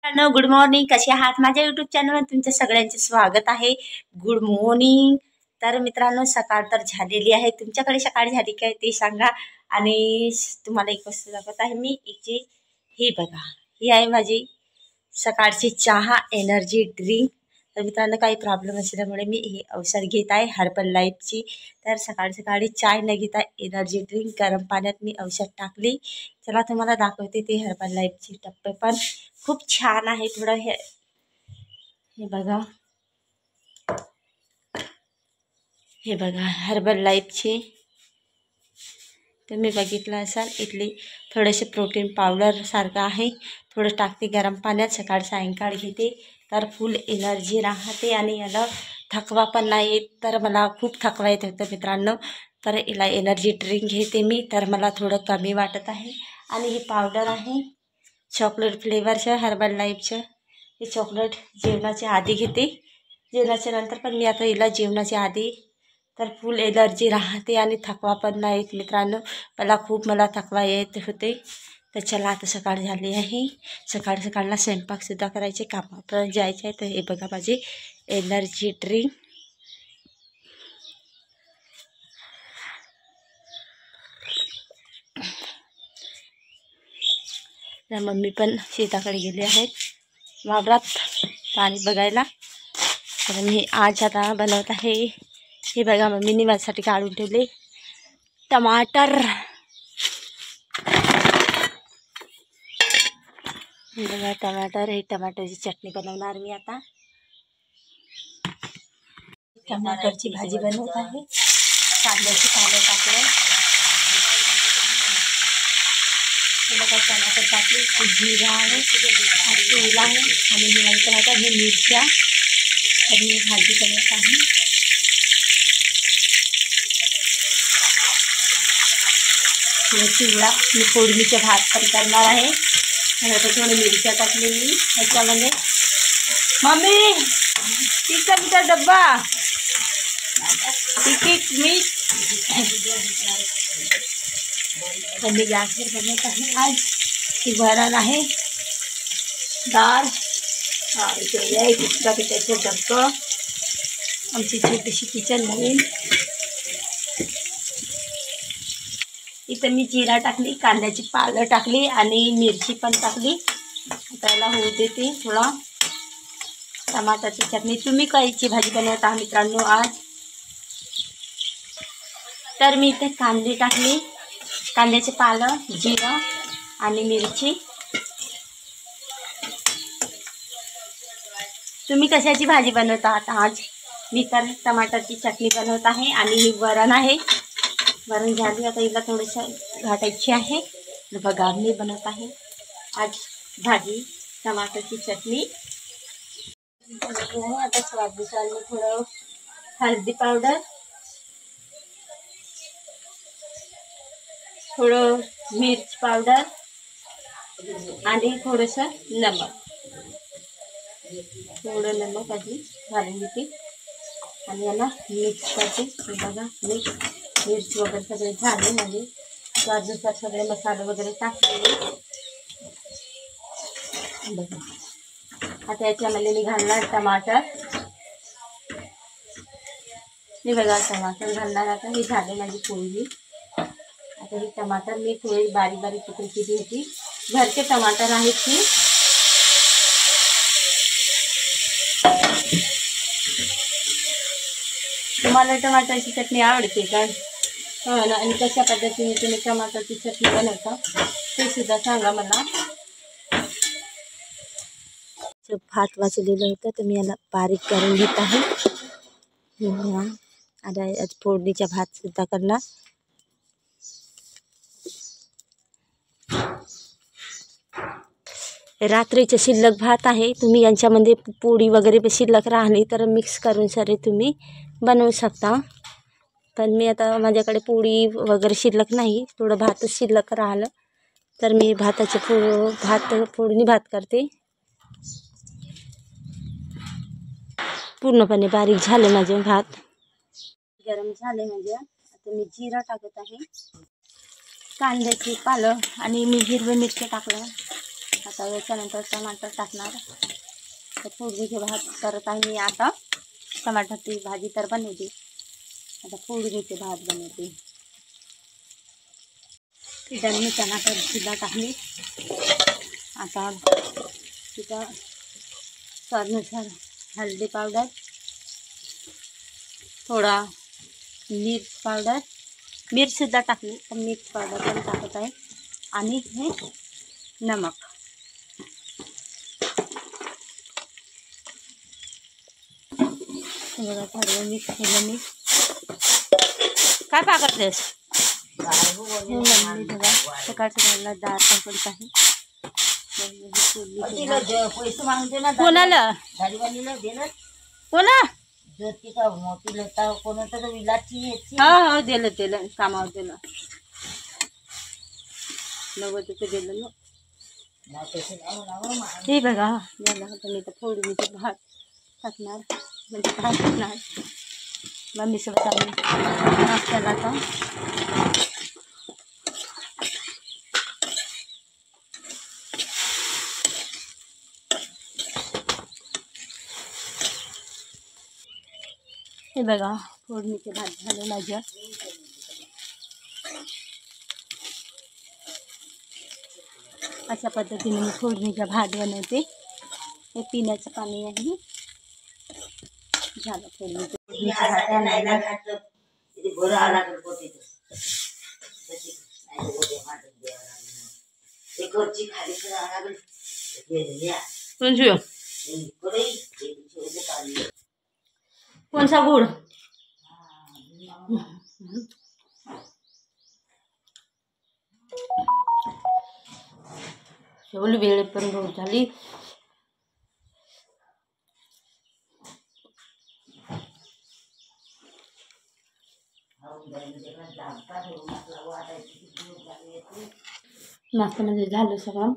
Hello, good morning. कसे आहात? माझ्या यूट्यूब चॅनलवर तुमच्या सगळ्यांचे स्वागत आहे. Good morning. तर मित्रांनो, सकाळ तर झालेली आहे. तुमच्याकडे सकाळ झाली काय ते सांगा. आणि तुम्हाला एक वस्तू दाखवत आहे मी. ही बघा, ही आहे माझी सकाळची चहा एनर्जी ड्रिंक. तर मित्रांनो, काही प्रॉब्लेम असल्यामुळे मी ही औषध घेत आहे हर्बल लाईफची. तर सकाळी सकाळी चाय न घेता एनर्जी ड्रिंक गरम पाण्यात मी औषध टाकली. चला तुम्हाला दाखवते ते हर्बल लाईफची टप्पे. पण खूप छान आहे. थोडं हे बघा, हे बघा हर्बल लाईफची. तुम्ही बघितलं असाल, इथली थोडेसे प्रोटीन पावडर सारखं आहे. थोडं टाकते गरम पाण्यात, सकाळ सायंकाळ घेते तर फुल एनर्जी राहते. आणि याला थकवा पण नाही येत. तर मला खूप थकवा येत होतं मित्रांनो, तर याला एनर्जी ड्रिंक घेते मी, तर मला थोडं कमी वाटत आहे. आणि ही पावडर आहे चॉकलेट फ्लेवरचं हर्बल लाईफचं. हे चॉकलेट जेवणाच्या आधी घेते, जेवणाच्या नंतर पण मी आता हिला जेवणाच्या आधी, तर फुल एनर्जी राहते आणि थकवा पण नाही येत मित्रांनो. मला थकवा येत होते. तर चला, आता सकाळ झाली आहे. सकाळला स्वयंपाकसुद्धा करायचे, कामापर्यंत जायचे आहे. तर हे बघा माझी एनर्जी ड्रिंक. मम्मी पण शेताकडे गेले आहेत वावरात पाणी बघायला. तर मी आज आता बनवत आहे. हे बघा, मम्मीने माझ्यासाठी काढून ठेवले टमाटर. हे बघा टमाटर, हे टमाटरची चटणी बनवणार मी आता. टमाटरची भाजी बनवत आहे. कांद्याची पानं टाकलं. हे बघा, टमाटर टाकली, जिरा आहे, तेल आहे आणि नंतर आता हे मिरच्या. तर मी भाजी बनवत आहे. चिवडा मी फोडणीचे भात पण करणार आहे. आता थोडी मिरच्या टाकली मी ह्याच्यामध्ये. मम्मी, तिखटचा डब्बा, तिखट मीठ. तर मी गॅसवर बनवत आहे आज. ही वरण आहे, डाळ, इकडे आहे कुठला पिठाचं डब्बं. आमची छोटीशी किचन नवीन. इथं मी जिरा टाकली, कांद्याची पालं टाकली आणि मिरची पण टाकली. त्याला होऊ देते थोडा. टमाटरची चटणी. तुम्ही कायची भाजी बनवत आहात मित्रांनो आज? तर मी इथे कांदे टाकली, कांद्याचे पालं, जिरं आणि मिरची. तुम्ही कशाची भाजी बनवत आहात आज? मी तर टमाटरची चटणी बनवत आहे. आणि ही वरण आहे. वरण झाली, आता हिला थोडंसं घाटायची आहे. बघा, मी बनवत आहे आज भाजी टमाटरची चटणी. आता स्वादिष्ट थोडं हळदी पावडर, थोडं मिर्च पावडर आणि थोडंसं नमक. थोडं नमक आधी घालून घेते आणि याला मिक्स करते. बघा, मिर्च वगैरे सगळे झाले म्हणजे स्वादनुसार सगळे मसाले वगैरे टाकलेले. बघा, आता याच्यामध्ये मी घालणार टमाटर. हे बघा, टमाटर घालणार. आता ही झाली माझी पोळी. आता ही टमाटर मी थोडी बारीक बारीक तुकडे केली होती. घरचे टमाटर आहेत ती. तुम्हाला टमाटरची चटणी आवडते का? हो ना. आणि कशा पद्धतीने तुम्ही टमाटरची चटणी बनवता ते सुद्धा सांगा मला. भात वाचलेलं होतं, तर मी याला बारीक करून घेत आहे. आता फोडणीचा भात सुद्धा करणार. रात्रीचे शिल्लक भात आहे. तुम्ही यांच्यामध्ये पोळी वगैरे शिल्लक राहिली तर मिक्स करून सारे तुम्ही बनवू शकता. पण मी आता माझ्याकडे पोळी वगैरे शिल्लक नाही, थोडं भातच शिल्लक राहिलं तर मी फोडणी भात करते. पूर्णपणे बारीक झाले माझे भात. गरम झाले म्हणजे आता मी जिरा टाकत आहे, कांद्याची पालं आणि मी हिरवी मिरची टाकलं. आता याच्यानंतर टमाटर टाकणार. तर फोडणीचे भात करत आहे मी आता. टमाटरची भाजी तर बनवते, आता फोडणीचे भात बनवते. तिथं मी टमाटर सुद्धा टाकली. आता तिथं स्वादानुसार हळदी पावडर, थोडा मिर्च पावडर, मिरचीसुद्धा टाकली पण मिर्च पावडर पण टाकत आहे, आणि हे नमक. बघा सर्व मिक्स केलं मी. काय पाकतेस? बघा सकाळच्या वेळेला डाळ टाकत आहे. कोणाला कोणा हा दिलं दिलं कामावर दिलं 90 दिलं ना. हे बघा याला मी तर फोडणीचे भात टाकणार, म्हणजे भात टाकणार. मम्मीसोबत आम्ही नाश्त्याला का हे बघा फोडणीचे भात झाले माझ्या. अशा पद्धतीने मी फोडणीचा भात बनवते. हे पिण्याचं पाणी आहे. झालं फोडणीचं भात आणायला. कोणसा गुड एवढी वेळ पण रोज झाली. नाश्त्यामध्ये झालं सगळं.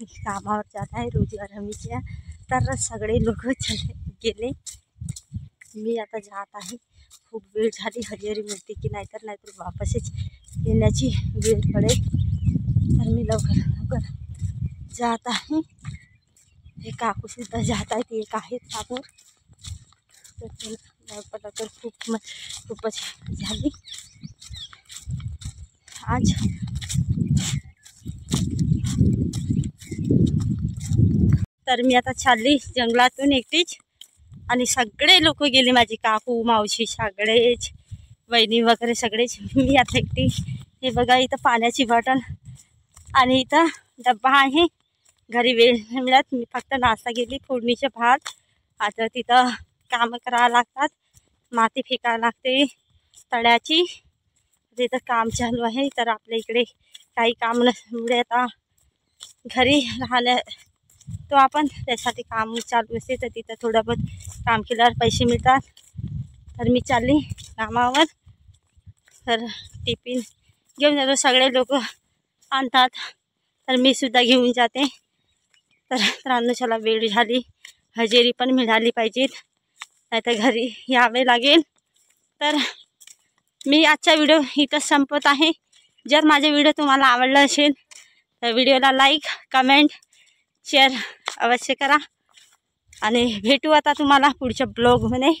कामावर जात आहे रोजगार हमीच्या. तर सगळे लोक गेले, मी आता जात आहे. खूप वेळ झाली. हजेरी मिळते की नाहीतर वापसच येण्याची वेळ पडेल. तर मी लवकर जात आहे. हे काकूसुद्धा जात आहेत, एक आहेत समोर. तर लवकर खूपच झाली आज. तर मी आता चालली जंगलातून एकटीच, आणि सगळे लोक गेले, माझी काकू मावशी सगळेच, वहिनी वगैरे सगळेच. मी आता एकटी. हे बघा इथं पाण्याची बॉटल आणि इथं डब्बा आहे. घरी वेळ नाही मिळत, मी फक्त नाश्ता गेली. फोडणीचे भात. आता तिथं कामं करावं लागतात, माती फेकावं लागते तळ्याची. तिथं काम चालू आहे. तर आपल्या इकडे काही काम नसल्यामुळे आता घरी राहण्या तो आपण त्यासाठी काम चालू असते. तर तिथं थोडं बहुत काम केल्यावर पैसे मिळतात. तर मी चालली कामावर. तर टिफिन घेऊन जातो, सगळे लोक आणतात तर मी सुद्धा घेऊन जाते. तर अनुषाला वेळ झाली, हजेरी पण मिळाली पाहिजेत, नाहीतर घरी यावे लागेल. तर मी आजचा व्हिडिओ इथं संपत आहे. जर माझा व्हिडिओ तुम्हाला आवडला असेल तर व्हिडिओला लाईक, कमेंट, शेअर अवश्य करा. आणि भेटू आता तुम्हाला पुढच्या ब्लॉगमध्ये.